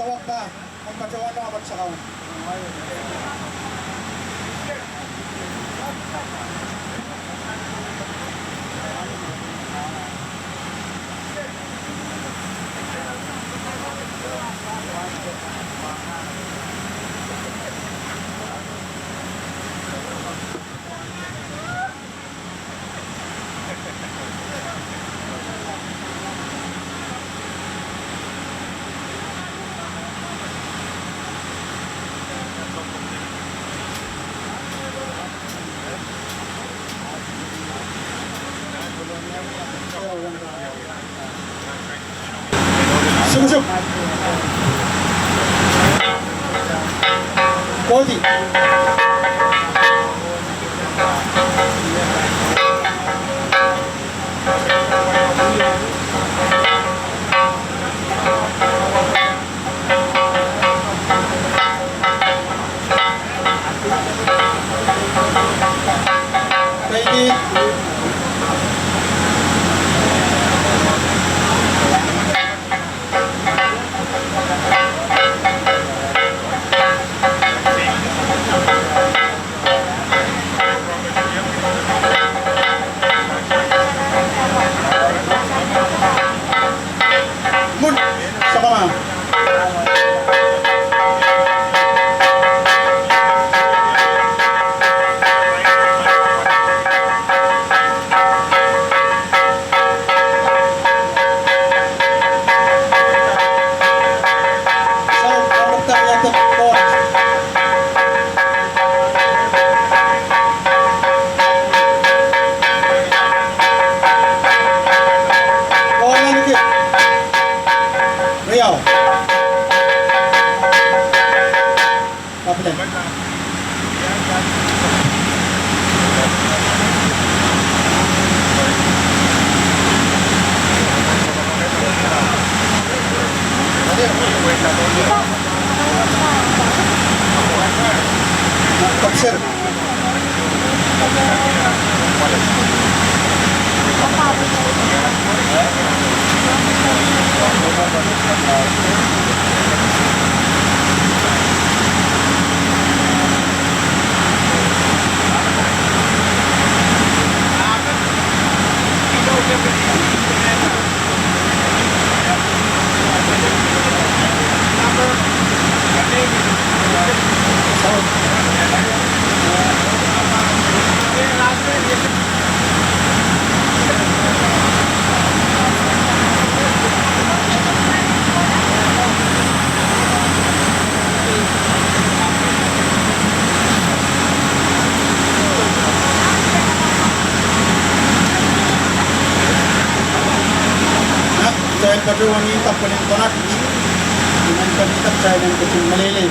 tawag ka. Magpatsawan na kapat sa kaon. Sumusup. Kodi. Ready. Mun, sama mah. Riau. Kapten. Kapser. Dahil paduwang itap ko ng konak, dengan pagitap saya ng kucing malili.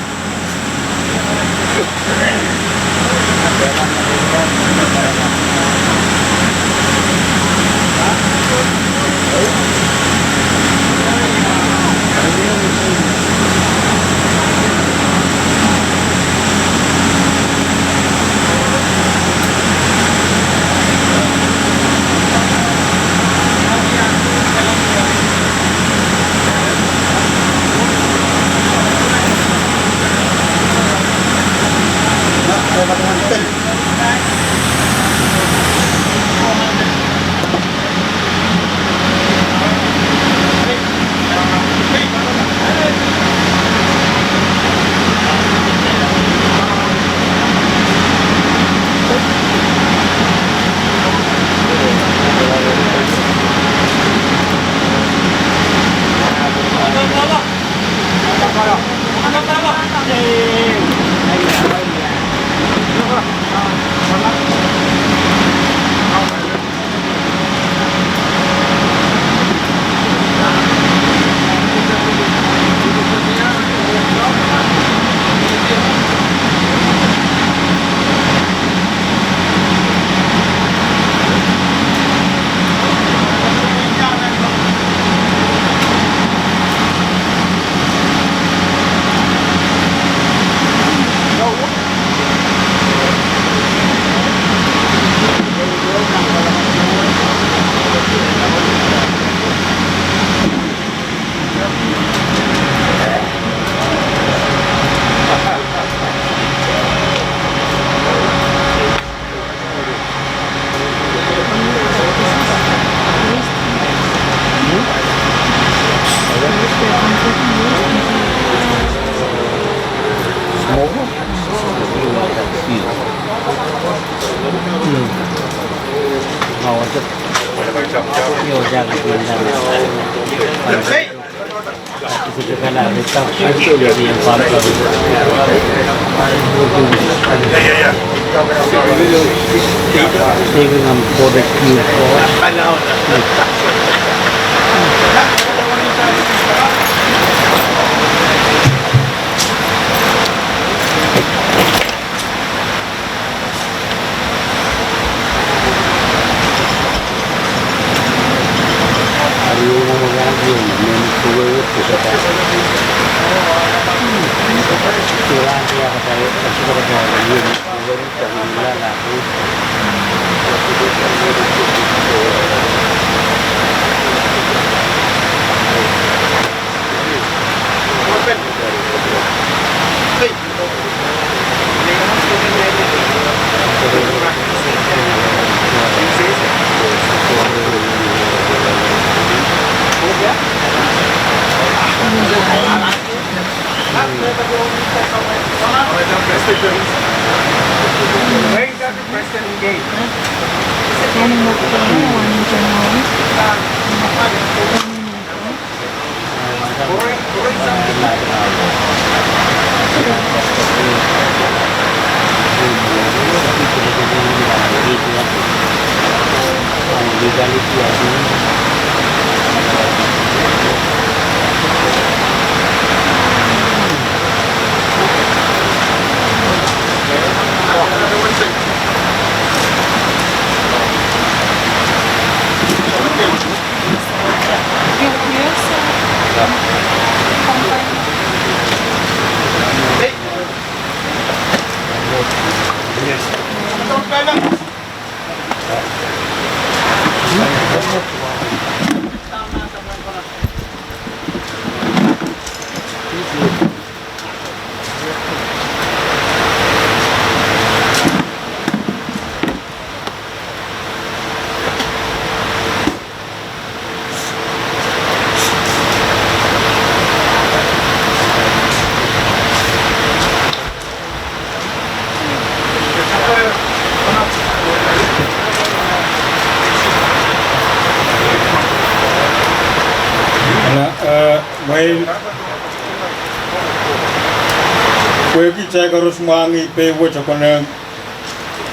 Saya harus mengangi pewo cakap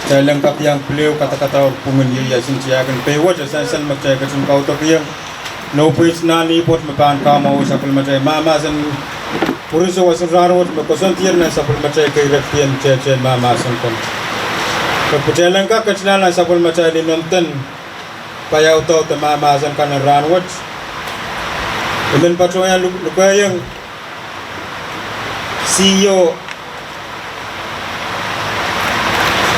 saya lengkap yang beliau kata-kata pengen ya sintiakan pewo saya macam macam kau tak yang no pis nani pot mepan kamu sapul macam mama sen purus wasan rarot mekosan tiar na sapul macam kairaktian cecen mama sen kon keputusan lengkap kecilan sapul macam di nonton payau tau te mama sen kan ranwat kemudian pacunya luka yang CEO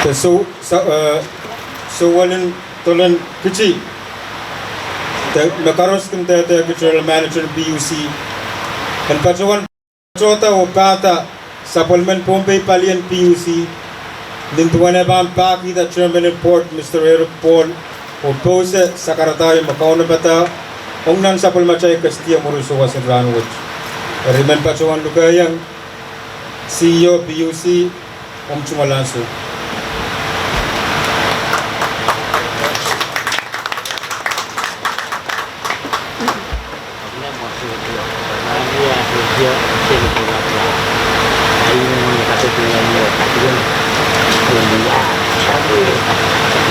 so walin tolan kici makaros kinta general manager PUC dan pacuan cota opata supplement Pompey Palian PUC din tuwana bang paki da chairman report Mr. Eric Paul opose sakaratayo makauna bata ongnan sapul macay kastia muruso wasin ranwat riman pacuan lugayang CEO PUC Chumalaso.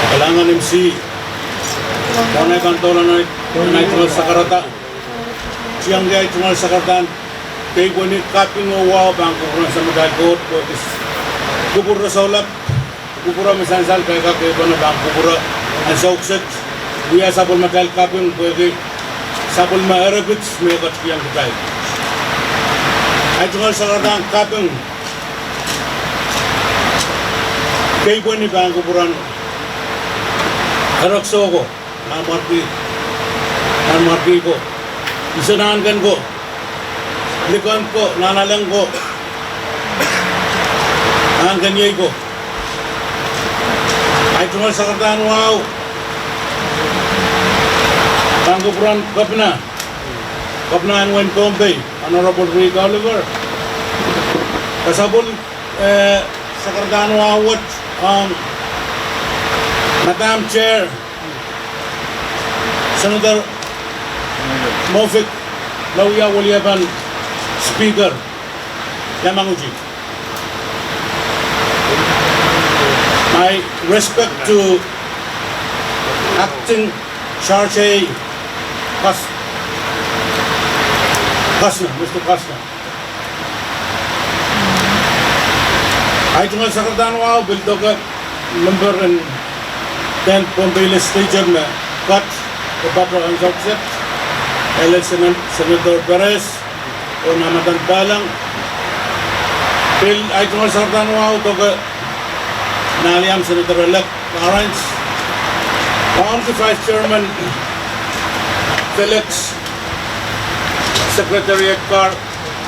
Kailangan MC kung ay kantola na itumal sa karata siyang gaya itumal sa karatan kay kung ni kaping uwaw bang kukuran sa madagod kukura sa ulap kukura misansal kay kakay ko na bang kukura ang saukset kuya sabol matal kaping pwede sabol maharabits may katskiyang kitay ay itumal sa karatan kaping kay kung ni bang kukuran Karakso ko, namarpi ko, isanahan ko, likuan ko, nanalang ko, ang ganyay ko. Ay tumal sa kartaan, wow! Tanggupuran kapna Nguyen Pompey, Honorable Rick Oliver. Kasabon sa kartaan, wow, ang Madam Chair, Senator Mofik Lauya Waliaban Speaker Yamanguchi. My respect to Acting Charge Kasna, Mr. Kasna. I tungal Sakardan Wow Bildoga number and 10 Bombay legislature में cut the butter and subset election Senator Perez और Namadan Balang Bill I tungal Sakardan Wow Doga Naliam Senator elect Lawrence County Vice Chairman Felix Secretariat Car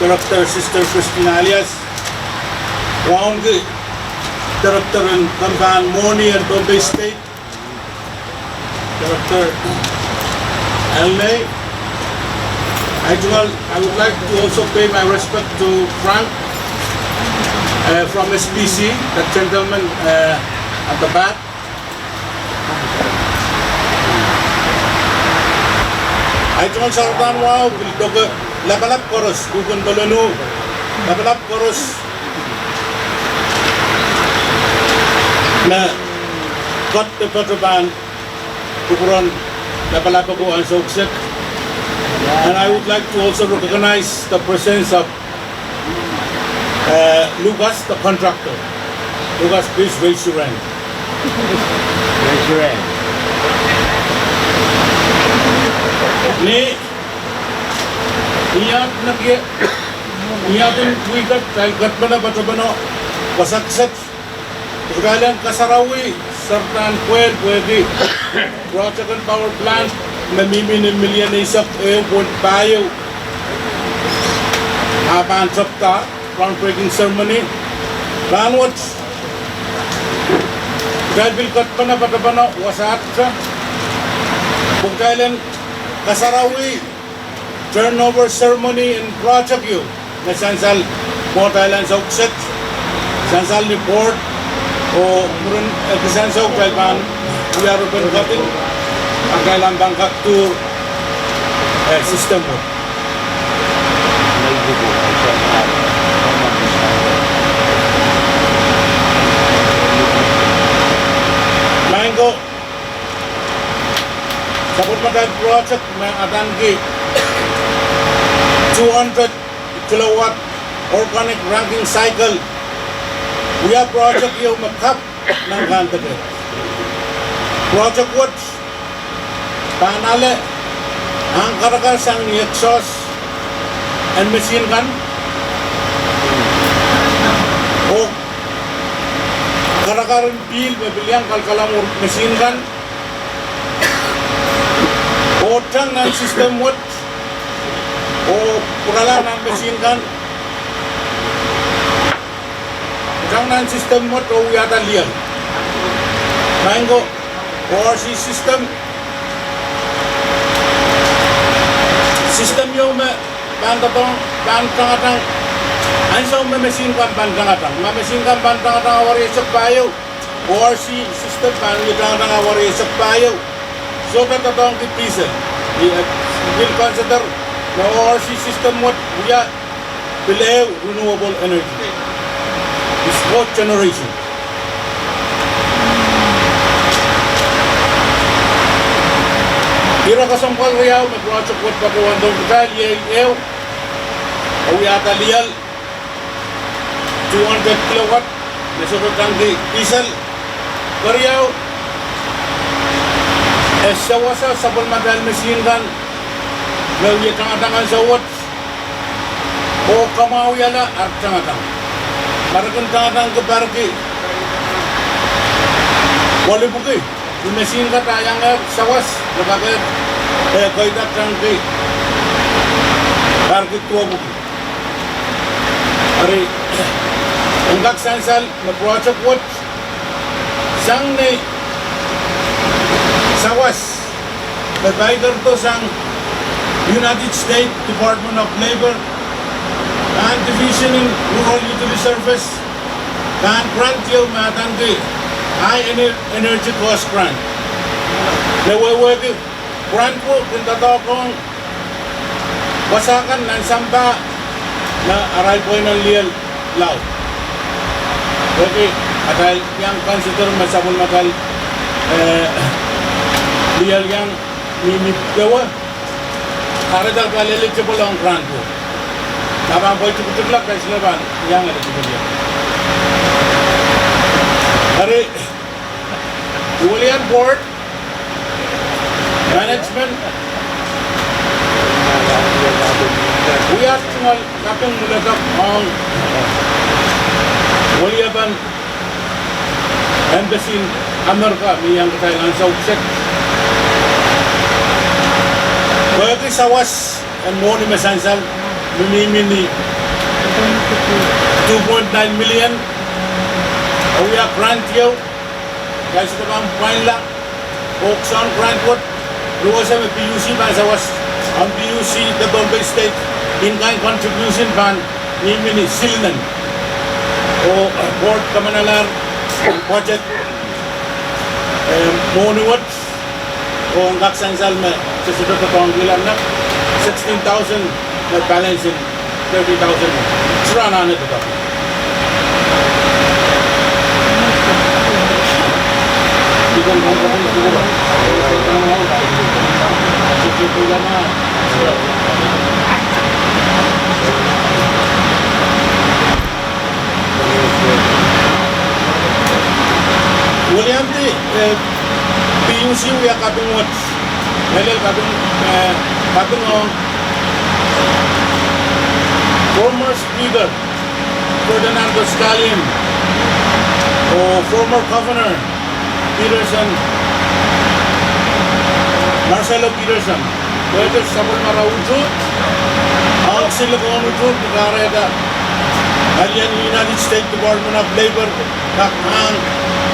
Director Sister Christina Alias Round Director in Kamban Moni and Bombay State Director LA I would like to also pay my respect to Frank from SPC, that gentleman at the back. I told Sardan wow, level up chorus, Gugun Dolanu, level up chorus. Na got the Petroban, Kukuran, level up go and so set. And I would like to also recognize the presence of Lucas, the contractor. Lucas, please raise your hand. Raise your hand. Ni iyat nagye iyatun wikat kat bana bato pasaksat kalian kasarawi serta pwede project power plant namimi ng milyon isap buwan bayo apan sabta groundbreaking ceremony lanwat dahil bilkat bana wasat sa kalian kasarawi turnover ceremony in project you na sansal Port Island sa ukset sansal ni board o murun sansal kalban we are open cutting ang kailang bangkak to system po Mango Sabot Madag project may atangi 200 kilowatt organic ranking cycle. We have project yung makap ng kantag. Project what? Panale ang karakas ang exhaust and machine gun o karakaran bil mabiliang kalkalang machine gun Otang ng system what o purala ng machine gun Otang ng system what o yata liyan Mango ORC system yung bantangatang ansaw machine gun bantangatang machine gun bantangatang awari sa bayo ORC system bantangatang awari sa bayo So that the donkey diesel, we will consider the ORC system what we are will have renewable energy. It's fourth generation. Kira kasampal riyaw, mag-project what pagkawandong kita, yaw, we are taliyal, 200 kilowatt, nasurot ang diesel, kariyaw, sawasa sabon madal machine gun lawi tangatangan sawat o kamau yala ar tangatang marakan tangatang ke barki wali buki di machine gun tayang sawas lebaga kaitat tangki barki tua buki hari enggak sansal na project what sang ni Sawas, provider to sang United States Department of Labor and Division in Rural Utility Service can grant you matanggi high energy cost grant. Nawawagi grant po kung tatokong wasakan ng samba na aral ko ng liyal law. Okay, atal yang consider masabol matal liyal yang mimigawa. Aradal ka eligible ang grant ko. Nabang boy tukutuklak kay silaban yang eligible yan. Hari Julian Board Management we are tinggal kapung mulagap ang Waliaban Embassy Amerika miyang Thailand sa Uksek bagi sawas ang moni masansal mimimini 2.9 million we are grant you guys ito bang fine lang Oakson grant what luwas sa PUC ba sawas ang PUC the Bombay State in-kind contribution ban mimini silnan o board kamanalar budget monuwat o ang kaksansal na sa sito katong bilang na 16,000 na balance in 30,000 surana na ito Ikan kong kapag ito ba? Ito ang mga ito lang na William di PUC uya kaping wat Melel kaping former speaker Ferdinando Scallion o former governor Peterson Marcelo Peterson pwede sabon maraujud ang sila kung ujud nagareda Alien United States Department of Labor kakang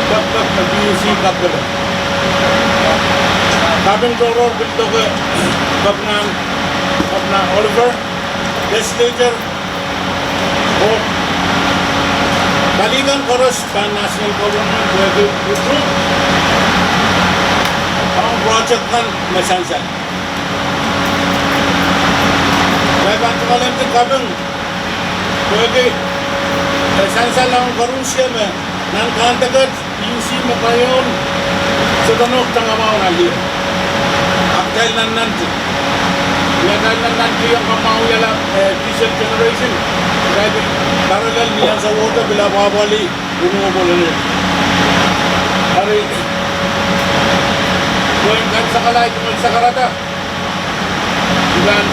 kakak na PUC kakala kaping doror bilto ke kapna Oliver legislator o balikan koros pan national government pwede ujud ang project kan masansan kaya bantu kalian ke kaping pwede sansan lang karun siya me nang kantagat PUC makayon sa tanok tangamaw na liya dahil nanti yang kamau ialah diesel generation dahil parallel niyan sa water bila babali gunung boleh hari going kan sakalay tungkol sa karata dan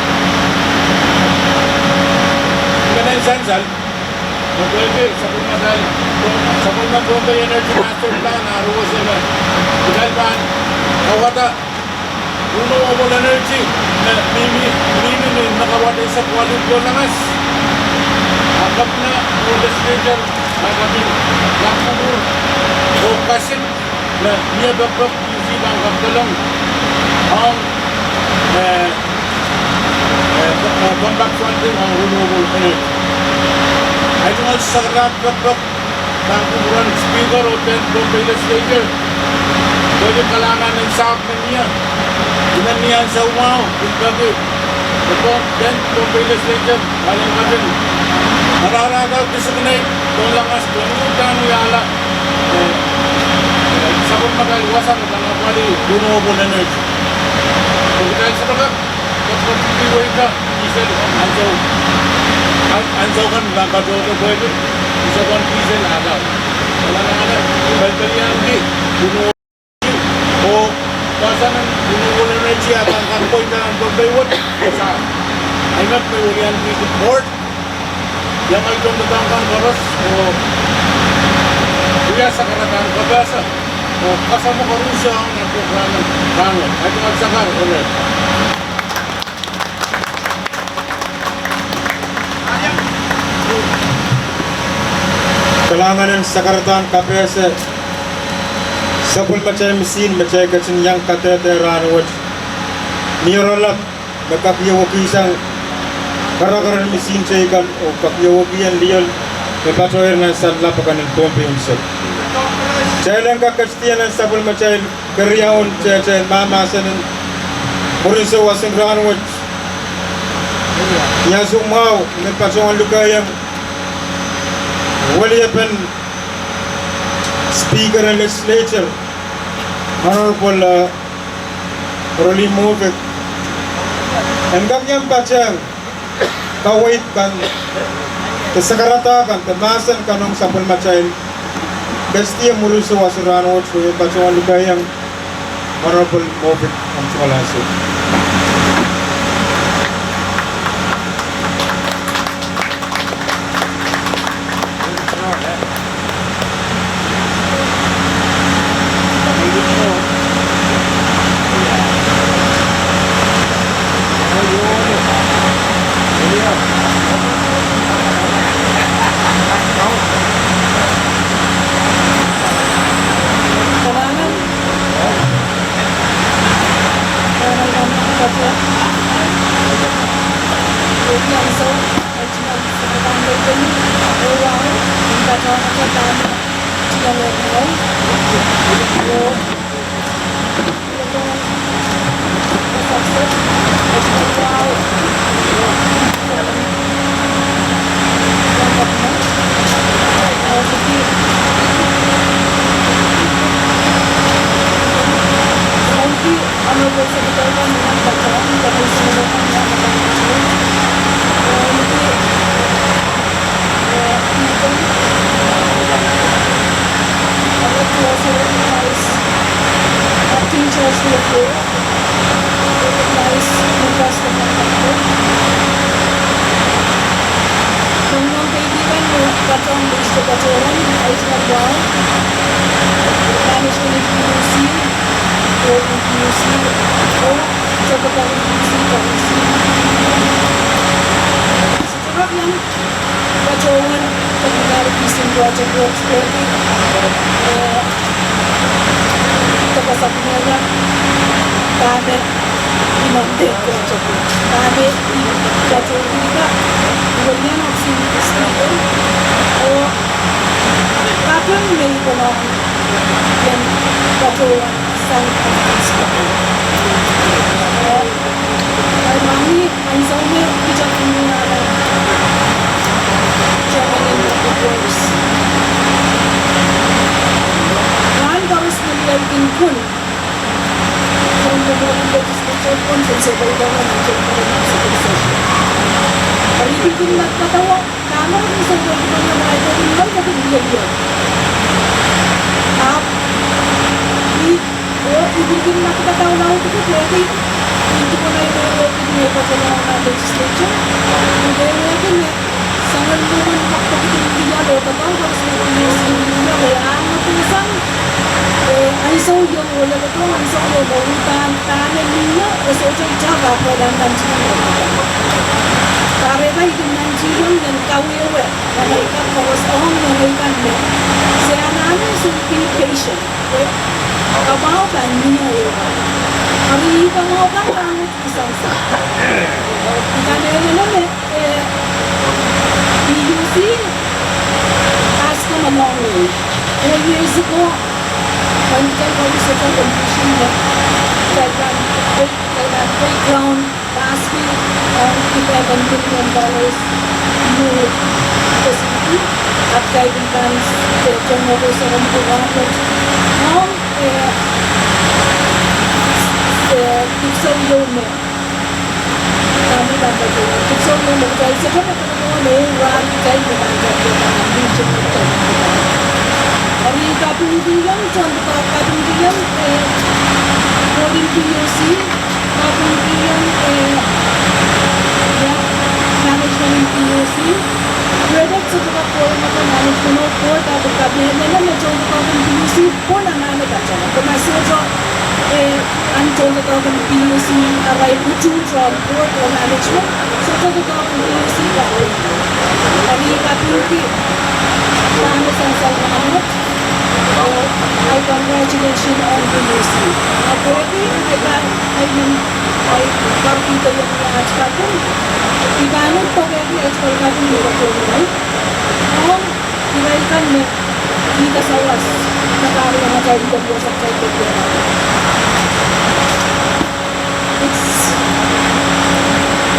ganun sansal pwede sa pulma Bombay Energy Master Plan naruwa sila dahil ba kawata renewable energy na mimi nakawala sa quality ko langas agap na legislature agapin lakmur o kasin na niya bagpag PUC bang kaptalong ang comeback funding ang renewable energy ay tungal sa bagpag ng kumuran speaker o 10 Bombay legislature pwede kalangan ng saap na niya Inan niyan sa umaw, bigagi. Ito, then, Bombay legislature, alam natin. Nararagaw, designate, doon lang as, doon yung gano'y ala. Sabon magaliwasan, at ang apali, renewable energy. Kung dahil sa tagat, kapag piway ka, diesel, ansaw kan, bangkado ito pwede, isa kan diesel, agaw. Wala na nga na, balik-balikan hindi, renewable o Basan ng renewable energy at ang kampoy na ang pagbaywot sa ay not may William P. Board yang ay itong natangkang karos o kuya sa karatang kabasa o kasama karusya ang programang kangon ay itong agsakar ulit Kelanganan sakaratan KPS Sapul macam mesin macam kacang yang kata teran waj nioralap nakapya wakisang karakaran mesin caikan o kapya wakian lial mepatoer na sanla pakanin pompe unsur. Cailan kakastian na sapul macam kerjaun cai mama sanen murin sewasin ran waj Ya sumau men pasong luka yang wali pen Speaker and Legislature Honorable Roli Movik and Gavyam Pachang Kawait kan Kesakarata kan Temasan kanong sapul machail Bestia muluso wasurano Chuy pasong luka yang Honorable Movik ang sukalasi.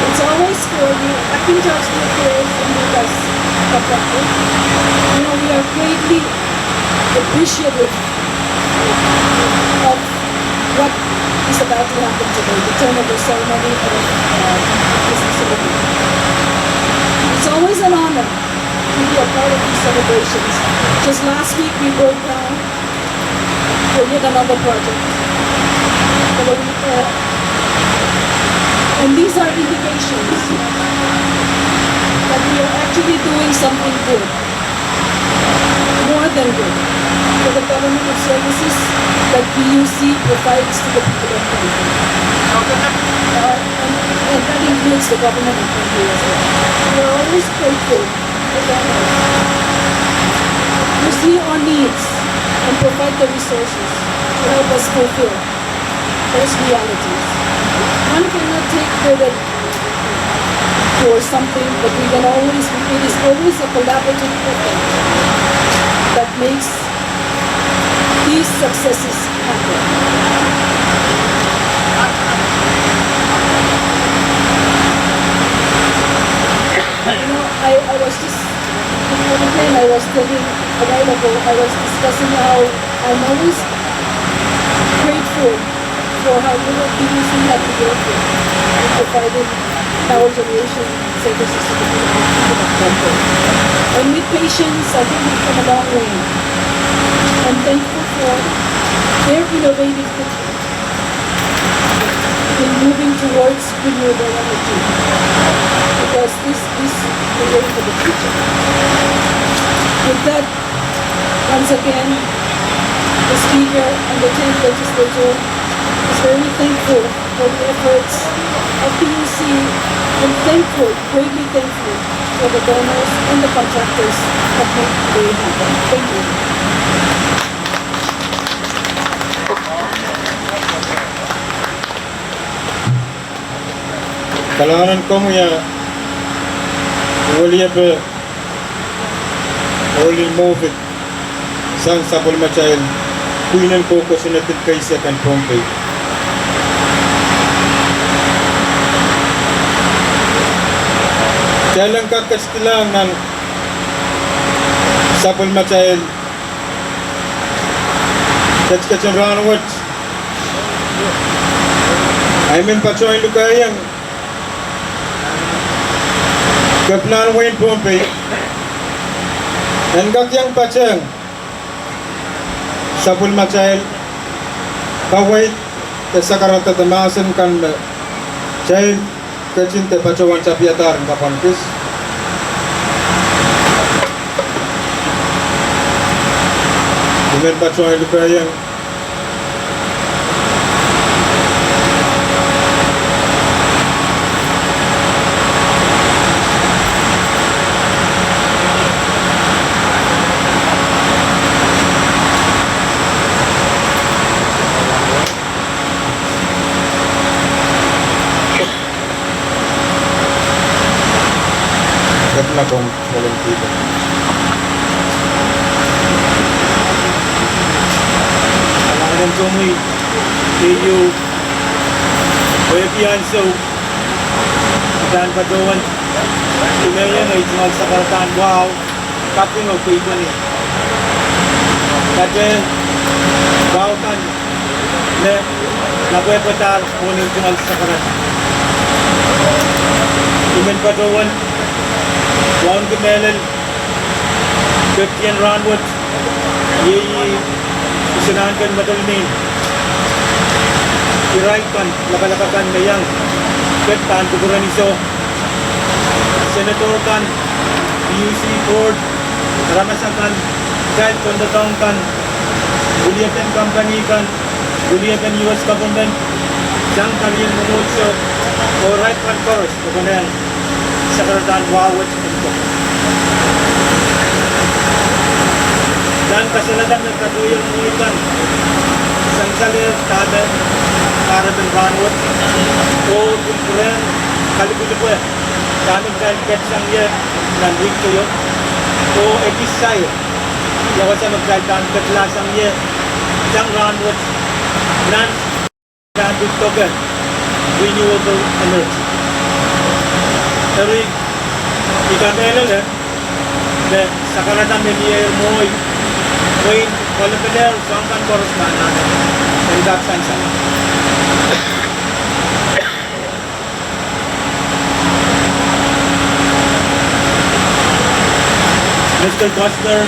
It's always for the acting judge declares and make us effective. We are greatly appreciative of what is about to happen today, the turnover ceremony of this facility. It's always an honor to be a part of these celebrations. Just last week we broke ground for yet another project. And these are indications that we are actually doing something good, more than good, for the government of services that PUC provides to the people of Philippines. And that includes the government of Philippines as well. We are always grateful for donors who see our needs and provide the resources to help us fulfill those realities. One cannot take credit for something, but we can always, it is always a collaborative effort that makes these successes happen. I was just, I was telling a while ago, I was discussing how I'm always grateful for how little PUC had to go through in providing power generation services to the people of Tondo. And with patience, I think we've come a long way. I'm thankful for their innovative thinking in moving towards renewable energy, because this is the way for the future. With that, once again, the Speaker and the 10th Legislature is very thankful for the efforts of PUC and thankful, greatly thankful for the donors and the contractors that make today happen. Thank you. Kalahanan kamu ya wali apa wali movit sang sabol macail kuinan ko sinatin kaisa kan pompe jalan kakas tilang nan sabol macail kacang ranwat aimin pacoy lukayang Gapnan Wayne Pompe and Gakyang Pachang Sapul Machail Kawait the Sakarata the Masan kan Chail Kachin the Pachawan Chapiatar and Kapankis Even Pachoy Lukayang na kung walang kita. Alangan kami kayo Kuya so dan padawan tumaya ngay jumal sa karatan wow kapin o kuya ni kaya wow kan le nabuhay patar kunin jumal sa karatan imen padawan Wan Gemelel, Ketian Ranwood, Yei Isanangan Madalinin, Iraikan, Lakalakakan Mayang, Ketan Kuburaniso, Senator Kan, PUC Board, Ramasakan, Child Kondatong Kan, Buliakan Company Kan, Buliakan US Government, Sang Kalian Mumutso, o Right One Chorus, Kubunan, Sakaratan Wawat, dan kasalanan ng katuyang mulitan isang salir tada para ng banwat o kumpulan kalibulipwe daming kalipet sang ye nanwik kayo o ekisay yawa sa magkaitan katlasang ye sang ranwat nan dan token renewable energy. Dari Ikan elele de sakaratan de nier moi Wayne Colonel Sangkan Correspondent and that sanction. Mr. Costner,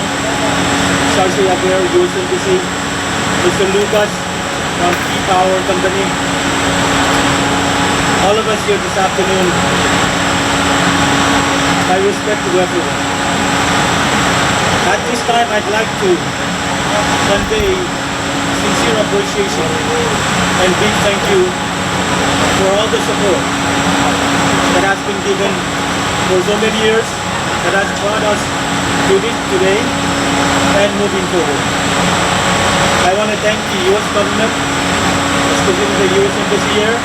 Charles Aguirre, USNBC, Mr. Lucas from Key Power Company, all of us here this afternoon, my respect to everyone. At this time, I'd like to convey sincere appreciation and big thank you for all the support that has been given for so many years, that has brought us to this today and moving forward. I want to thank the U.S. government, especially the U.S. Embassy here,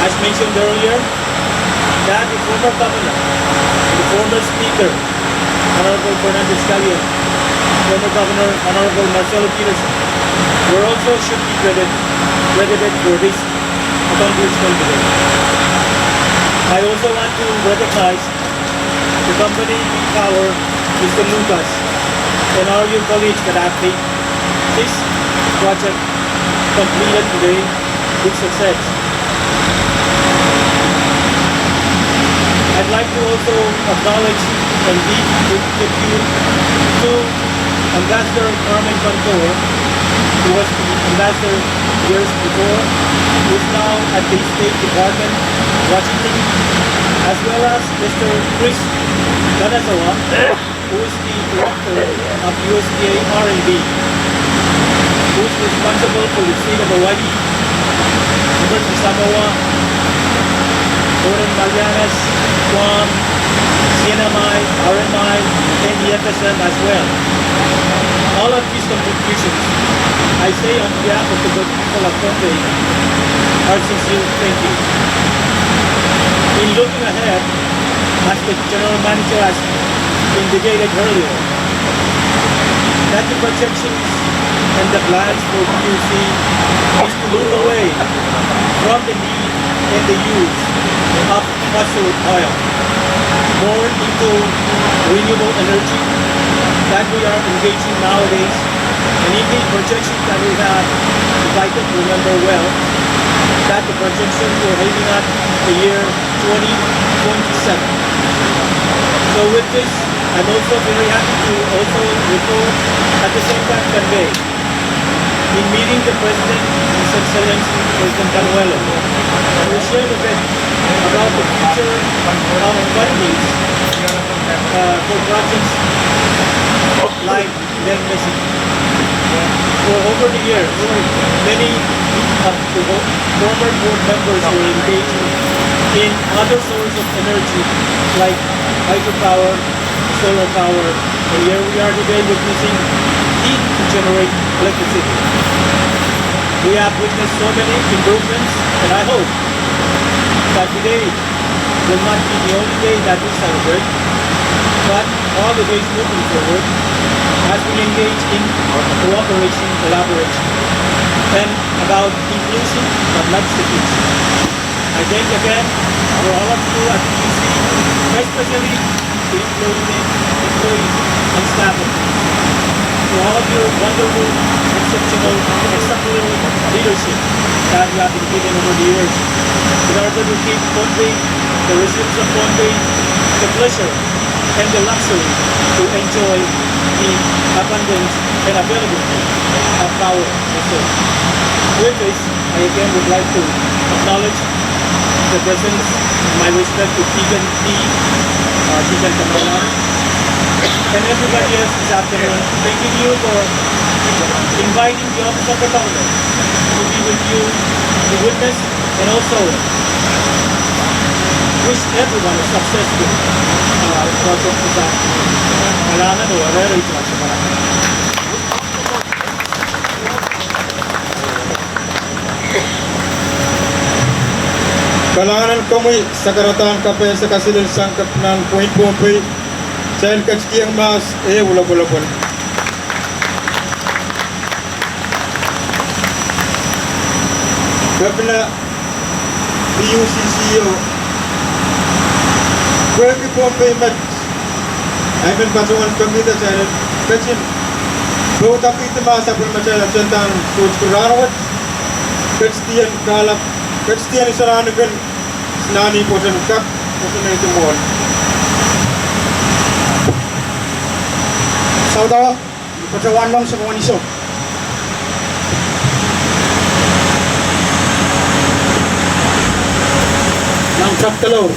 as mentioned earlier, that the former governor, the former speaker, Honorable Fernandez Callejon, former governor, Honorable Marcelo Peterson, were also should be credited for this accomplishment today. I also want to recognize the company power, Mr. Lucas, and all your colleagues that have made this project completed today with success. I'd like to also acknowledge and give tribute to Ambassador Carmen Cantor, who was the ambassador years before, who is now at the State Department, Washington, as well as Mr. Chris Kanazawa, who is the director of USDA R&D, who is responsible for the state of Hawaii, Liberty Samoa, Northern Marianas, Guam, CNMI, RMI, and the FSM as well. All of these contributions, I say on behalf of the good people of Pohnpei, are sincere thank you. In looking ahead, as the General Manager has indicated earlier, that the projections and the plans for PUC is to move away from the need and the use of fossil oil, more into renewable energy that we are engaging nowadays. And in the projections that we have, if I can remember well, that the projections were aiming at the year 2027. So with this, I'm also very happy to also report at the same time convey in meeting the President, His Excellency President Canuelo, to share a bit about the future of funding for projects like Lake Missing. For over the years, many of the former board members were engaged in other sources of energy like hydropower, solar power, and here we are today witnessing heat to generate electricity. We have witnessed so many improvements, and I hope that today will not be the only day that we celebrate, but all the days moving forward as we engage in cooperation, collaboration, and about inclusion but not seclusion. I thank again for all of you at PUC, especially the employees and staff of PUC, for all of your wonderful, exceptional, exemplary leadership that you have been given over the years in order to keep Pohnpei, the residents of Pohnpei, the pleasure and the luxury to enjoy the abundance and availability of power resources. With this, I again would like to acknowledge the presence, my respect to Keegan P. Keegan Kamala, and everybody else this afternoon, thanking you for inviting the Office of the Governor to be with you, to witness, and also wish everyone a successful project this afternoon. Kailangan o arero ito sa marami. Kalangan kami sa karatan kape sa kasilil sangkap ng Pohnpei sa kachki ang mas wala-wala. Kapila PUC CEO Pwede po payment. Ay men patuan pamita channel. Kachin. Bro tapi masa pun macam tentang soch kurawat. Kactian kalap. Kactian isaran kan snani poten kak poten itu mohon. Saudara, percawan long sa mga niso. Nang chap talo.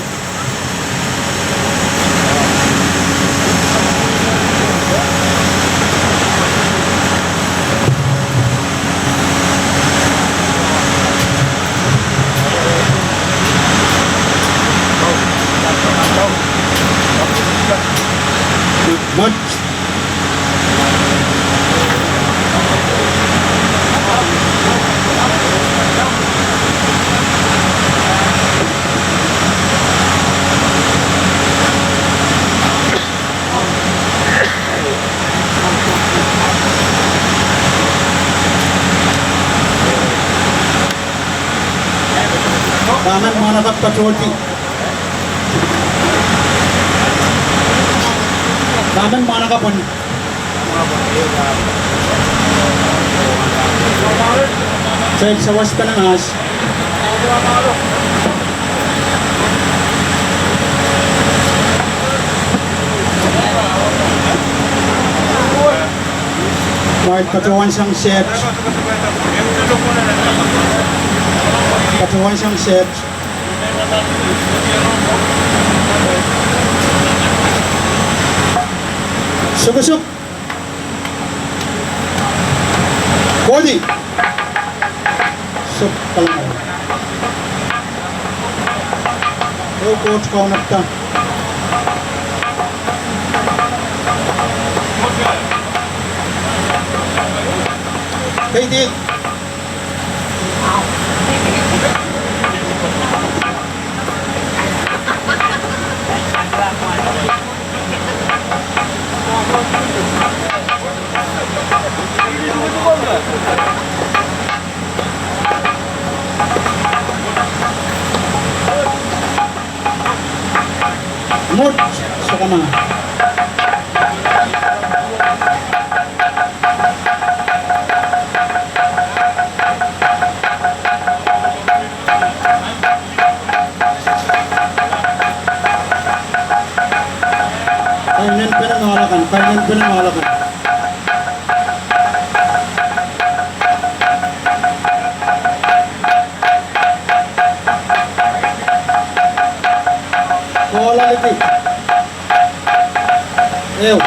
Much. Kanan mana tak patrolti. Kanan mana ka pun. Cek sawas penangas. Mark patrol sang set. Patrol sang set. Suk. Body. Suk kalang. Coach kau nak ta. Hey, Mood sa kana. Kainan pinangalakan. Bola lagi. Ew.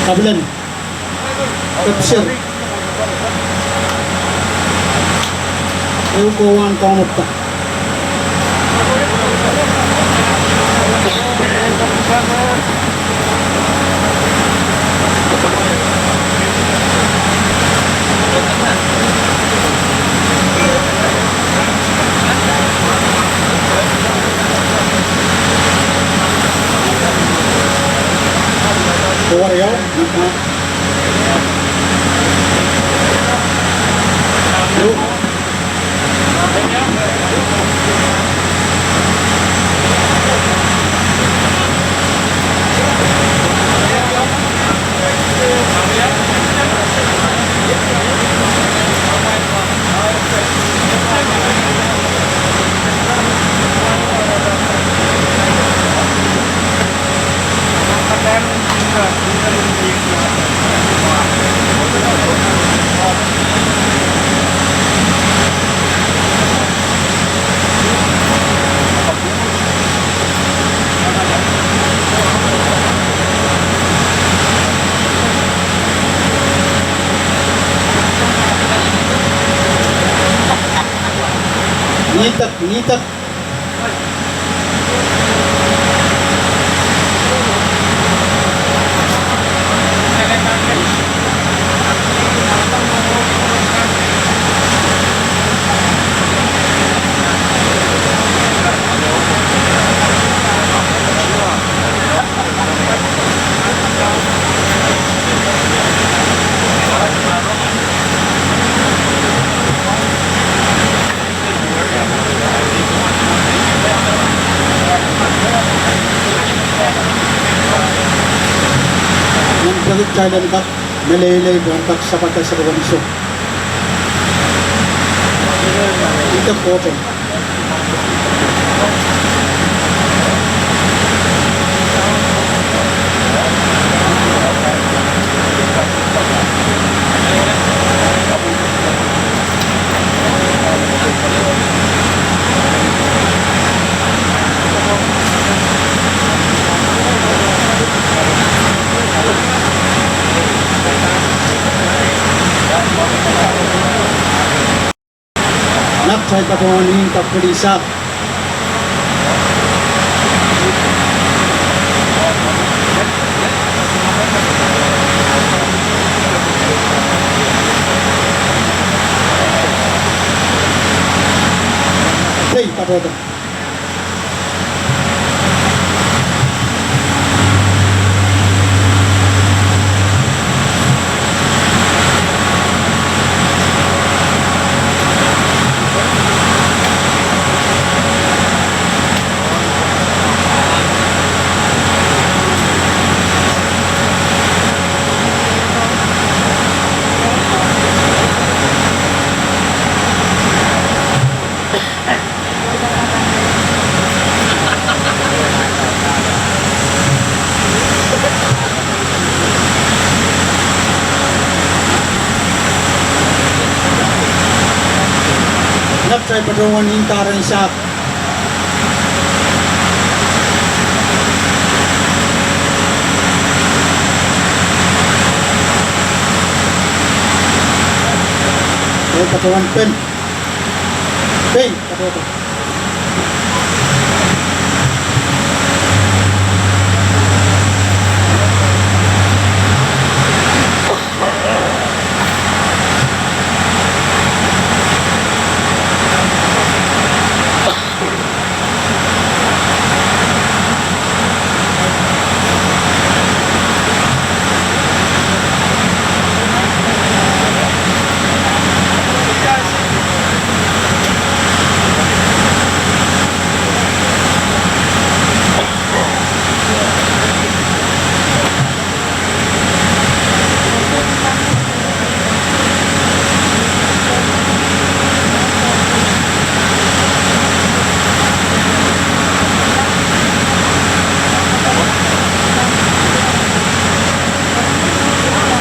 Kabilan. Capture. Ew kawan kawan apa? Keluar ya. Yuk. Ngitak. Balik Thailand Cup, Malay Cup sa pagka sa Kawanso. Ito po ito. Saya patungan ini tak berisak. Hei, apa-apa? Saya pedoman intaran siap. Saya pedoman pen, pedoman.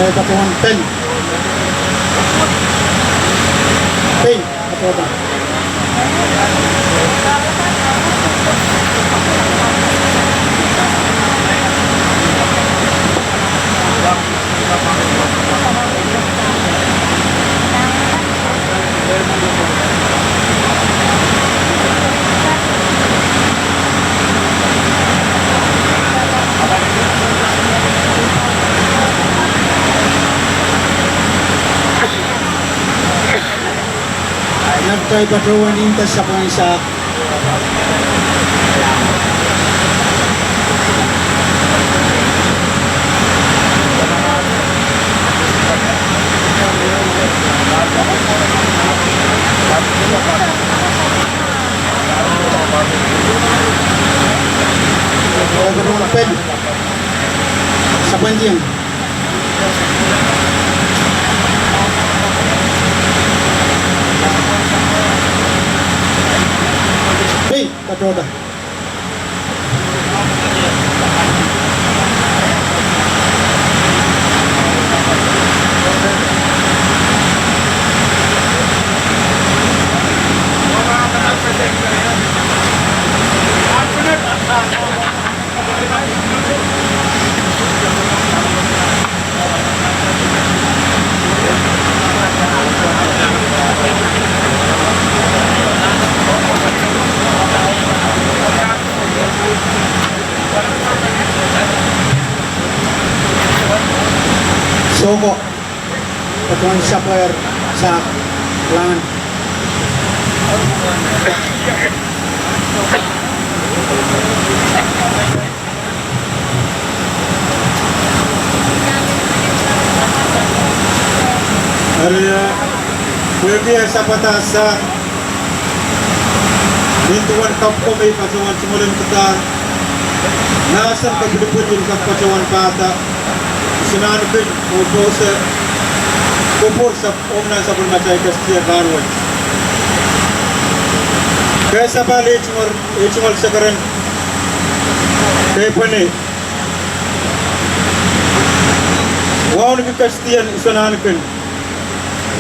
Saya patungan pen, apa-apa? Nagtry patungan intas sa pangisa. Patungan pen sa panjang. Hei, patroda. Soko patungan sa player sa langan. Area kuya sa patasa bintuan kapko may patungan simulan kita nasan pagdupudin kapkacawan pata sinanapin upo sa kupur sa umnan sa bulmacay kastia ranwat. Kaya sa bali ichungal sa karan kaya pa ni wow ni kastian isananapin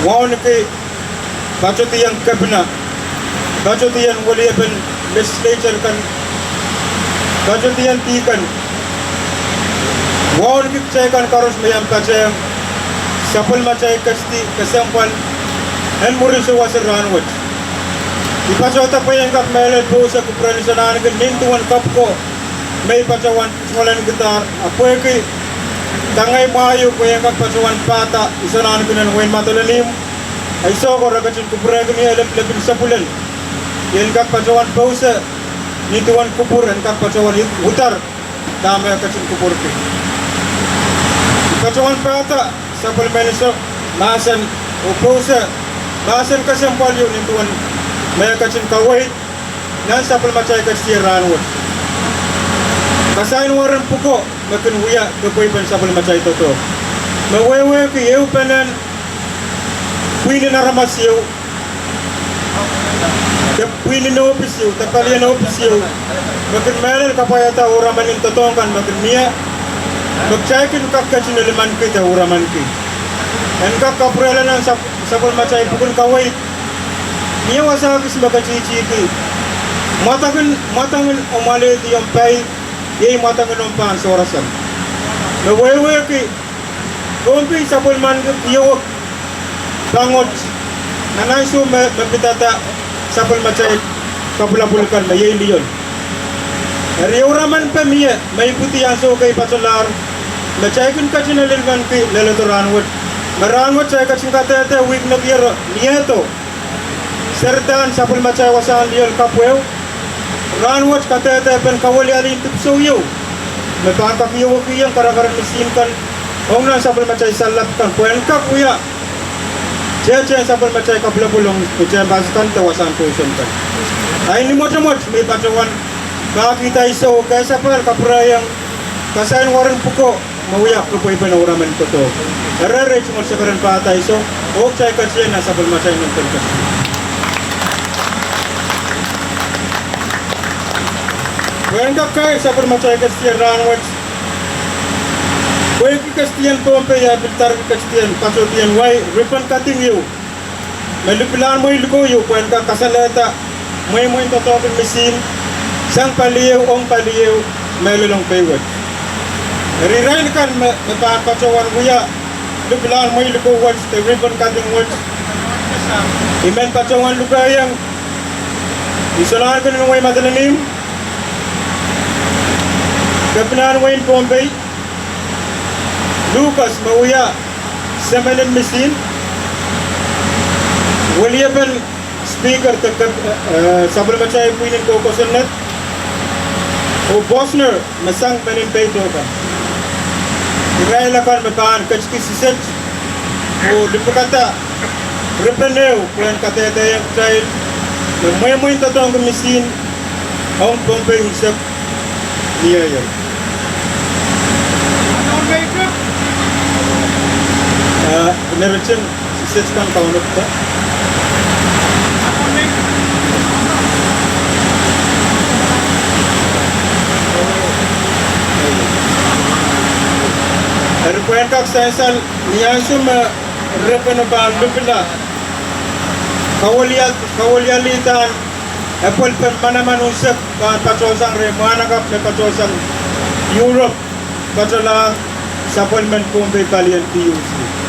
wow ni kay bachotiyang kabina bachotiyang waliyapan legislature kan bachotiyang tikan wow ni kan karos mayam pachayang sapul macay kasti kasampal and muriso wasir ranwat ipachota pa yung kap melet po sa kuprani sa nanagan nintuan kap ko may pachawan smalan gitar apoy kay tangay mayo ko yung kap pachawan pata isa nanagan ng wain matalalim ay so ko ragachin kuprani ni alam labin sa pulan yung kap pachawan po sa nintuan kupur and kap pachawan utar dami kachin kupur ke pachawan pata sa pulmeniso masan o po sa masan kasampal yun nintuan may kachin kawait nan sapul macay kastir ranwat kasain waran puko makin wiya kapoy pan sapul macay toto mawewe ki eu panan kuini na ramasiyo ke kuini no opisiyo tapali no opisiyo makin melal kapayata uramanin totongkan makin miya magchaikin kakachin liman kita uraman ki en kakaprela nan sapul macay pukun kawait niya wasagis magachichiki matangan umali diyang pay yay matangan ng pansorasan na wewe ki kumpi sa pulman kiyawag bangot na naiso mapitata sa pulmachay kapulapulkan na yay liyon riyuraman pa miya may puti ang so kay patular machay kun kachinalilman ki lalaturanwat maranwat chay kachingatete wig na kiyaro niya to sertan sapul macay wasan liyol kapwew ranwat katete pen kawali alin tipso yu may pangkak yu kiyang karakaran misin kan hong na sapul macay salap kan puen kak uya cheche sapul macay kaplapulong kuchen baskan tawasan tuition kan ay ni motomot may pacawan makakita iso kaya sapul kapurayang kasain waran puko mauyak kapoy panawraman ko to arare chumot sa karan pata iso o chay kachen na sapul macay ng pagkas When ka kay sa permacay kastiyan ranwat Kaya ki kastiyan pompe ya biltar ki kastiyan pasotiyan way ribbon cutting you Malipilan mo ilugo you kwen ka kasaleta may mo totokin mesin sang paliyew ong paliyew may lulong paywat Rirain kan mapapachawan kuya lipilan mo ilugo watch the ribbon cutting watch Imen pachawan lugayang isalahan ko ng way madalanim Kapinan Wayne Bombay Lucas Mauya Semanin Mesin William Speaker Sabal Machay Puinin Koko Sunat O Bosner Masang Manin Paytoka Irailakan Mapan Kachki Siset O Lipukata Ripanew Kuyan Katete Yang Child Mayamoy Tatong Mesin Hong Bombay Usap Niya yan Nerachin siskan kaunot ka Erkuyan kak saysal niyasum repeno ba lupila kawalialitan Apple pen manaman usap ba pachosang remana kap le pachosang Europe pachola supplement kumbe balian PUC